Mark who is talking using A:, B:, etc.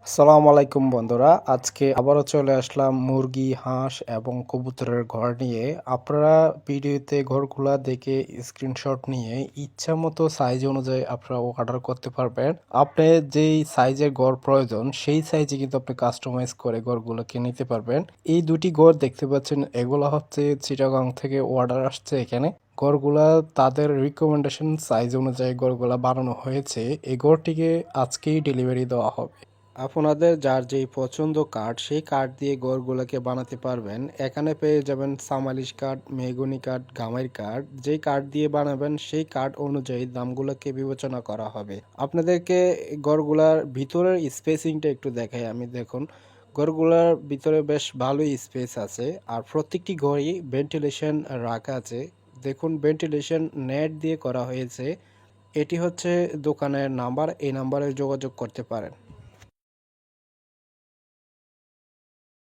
A: আসসালামু আলাইকুম বন্ধুরা, আজকে আবারও চলে আসলাম মুরগি, হাঁস এবং কবুতরের ঘর নিয়ে। আপনারা ভিডিওতে ঘরগুলা দেখে স্ক্রিনশট নিয়ে ইচ্ছা মতো সাইজ অনুযায়ী আপনারা অর্ডার করতে পারবেন। আপনি যেই সাইজের ঘর প্রয়োজন সেই সাইজে কিন্তু আপনি কাস্টমাইজ করে ঘরগুলোকে নিতে পারবেন। এই দুটি ঘর দেখতে পাচ্ছেন, এগুলো হচ্ছে চিটাগাং থেকে অর্ডার আসছে এখানে। ঘরগুলা তাদের রিকমেন্ডেশন সাইজ অনুযায়ী ঘরগুলা বানানো হয়েছে। এই ঘরটিকে আজকেই ডেলিভারি দেওয়া হবে। আপনাদের যার যেই পছন্দ কাঠ সেই কাঠ দিয়ে ঘরগুলোকে বানাতে পারবেন। এখানে পেয়ে যাবেন সামালিশ কাঠ, মেহগনি কাঠ, গামাইর কাঠ। যেই কাঠ দিয়ে বানাবেন সেই কাঠ অনুযায়ী দামগুলোকে বিবেচনা করা হবে। আপনাদেরকে ঘরগুলার ভিতরের স্পেসিংটা একটু দেখাই আমি। দেখুন, ঘরগুলার ভিতরে বেশ ভালোই স্পেস আছে, আর প্রত্যেকটি ঘরই ভেন্টিলেশন রাখা আছে। দেখুন, ভেন্টিলেশন নেট দিয়ে করা হয়েছে। এটি হচ্ছে দোকানের নাম্বার, এই নাম্বারে যোগাযোগ করতে পারেন।